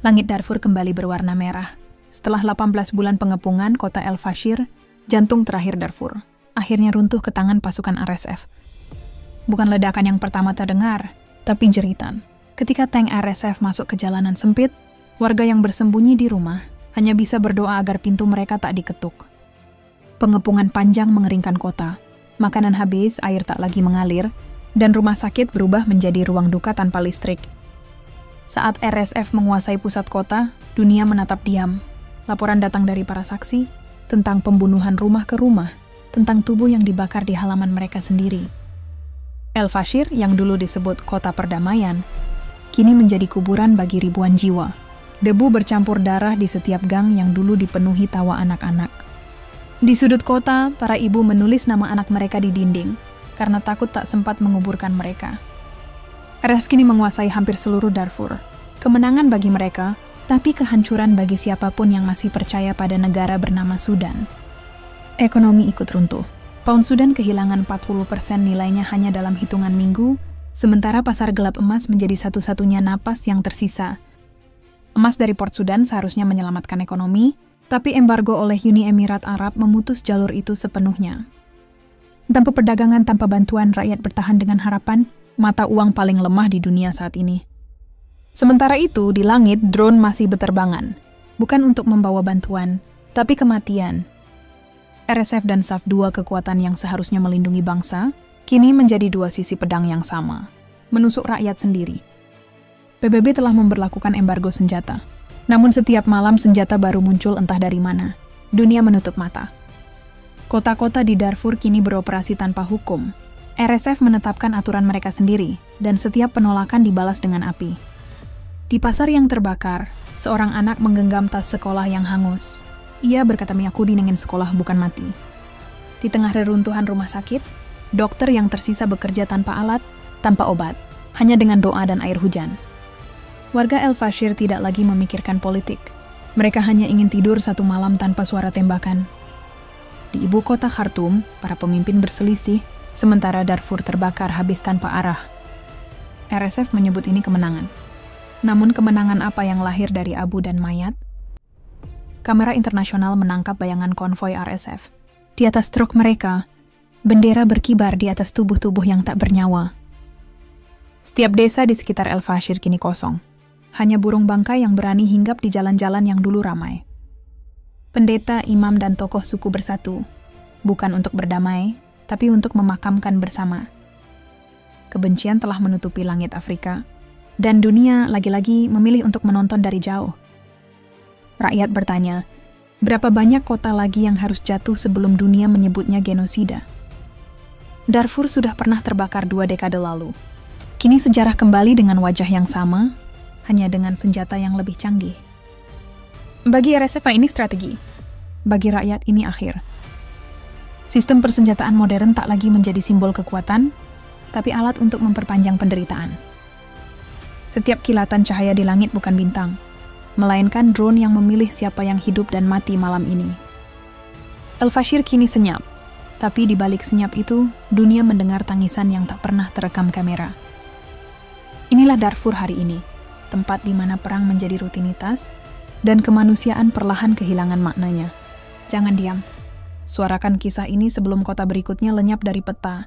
Langit Darfur kembali berwarna merah. Setelah 18 bulan pengepungan kota El Fasher, jantung terakhir Darfur, akhirnya runtuh ke tangan pasukan RSF. Bukan ledakan yang pertama terdengar, tapi jeritan. Ketika tank RSF masuk ke jalanan sempit, warga yang bersembunyi di rumah hanya bisa berdoa agar pintu mereka tak diketuk. Pengepungan panjang mengeringkan kota. Makanan habis, air tak lagi mengalir, dan rumah sakit berubah menjadi ruang duka tanpa listrik. Saat RSF menguasai pusat kota, dunia menatap diam. Laporan datang dari para saksi tentang pembunuhan rumah ke rumah, tentang tubuh yang dibakar di halaman mereka sendiri. El Fasher, yang dulu disebut kota perdamaian, kini menjadi kuburan bagi ribuan jiwa. Debu bercampur darah di setiap gang yang dulu dipenuhi tawa anak-anak. Di sudut kota, para ibu menulis nama anak mereka di dinding, karena takut tak sempat menguburkan mereka. RSF kini menguasai hampir seluruh Darfur. Kemenangan bagi mereka, tapi kehancuran bagi siapapun yang masih percaya pada negara bernama Sudan. Ekonomi ikut runtuh. Pound Sudan kehilangan 40% nilainya hanya dalam hitungan minggu, sementara pasar gelap emas menjadi satu-satunya napas yang tersisa. Emas dari Port Sudan seharusnya menyelamatkan ekonomi, tapi embargo oleh Uni Emirat Arab memutus jalur itu sepenuhnya. Tanpa perdagangan, tanpa bantuan, rakyat bertahan dengan harapan, mata uang paling lemah di dunia saat ini. Sementara itu, di langit, drone masih berterbangan. Bukan untuk membawa bantuan, tapi kematian. RSF dan SAF, dua kekuatan yang seharusnya melindungi bangsa, kini menjadi dua sisi pedang yang sama, menusuk rakyat sendiri. PBB telah memberlakukan embargo senjata. Namun setiap malam senjata baru muncul entah dari mana. Dunia menutup mata. Kota-kota di Darfur kini beroperasi tanpa hukum. RSF menetapkan aturan mereka sendiri, dan setiap penolakan dibalas dengan api. Di pasar yang terbakar, seorang anak menggenggam tas sekolah yang hangus. Ia berkata meyakudi ingin sekolah bukan mati. Di tengah reruntuhan rumah sakit, dokter yang tersisa bekerja tanpa alat, tanpa obat, hanya dengan doa dan air hujan. Warga El Fasher tidak lagi memikirkan politik. Mereka hanya ingin tidur satu malam tanpa suara tembakan. Di ibu kota Khartoum, para pemimpin berselisih, sementara Darfur terbakar habis tanpa arah. RSF menyebut ini kemenangan. Namun kemenangan apa yang lahir dari abu dan mayat? Kamera internasional menangkap bayangan konvoi RSF. Di atas truk mereka, bendera berkibar di atas tubuh-tubuh yang tak bernyawa. Setiap desa di sekitar El Fasher kini kosong. Hanya burung bangkai yang berani hinggap di jalan-jalan yang dulu ramai. Pendeta, imam, dan tokoh suku bersatu, bukan untuk berdamai, tapi untuk memakamkan bersama. Kebencian telah menutupi langit Afrika, dan dunia lagi-lagi memilih untuk menonton dari jauh. Rakyat bertanya, berapa banyak kota lagi yang harus jatuh sebelum dunia menyebutnya genosida? Darfur sudah pernah terbakar 2 dekade lalu. Kini sejarah kembali dengan wajah yang sama, hanya dengan senjata yang lebih canggih. Bagi RSF ini strategi, bagi rakyat ini akhir. Sistem persenjataan modern tak lagi menjadi simbol kekuatan, tapi alat untuk memperpanjang penderitaan. Setiap kilatan cahaya di langit bukan bintang, melainkan drone yang memilih siapa yang hidup dan mati malam ini. El Fasher kini senyap, tapi di balik senyap itu, dunia mendengar tangisan yang tak pernah terekam kamera. Inilah Darfur hari ini, tempat di mana perang menjadi rutinitas, dan kemanusiaan perlahan kehilangan maknanya. Jangan diam. Suarakan kisah ini sebelum kota berikutnya lenyap dari peta,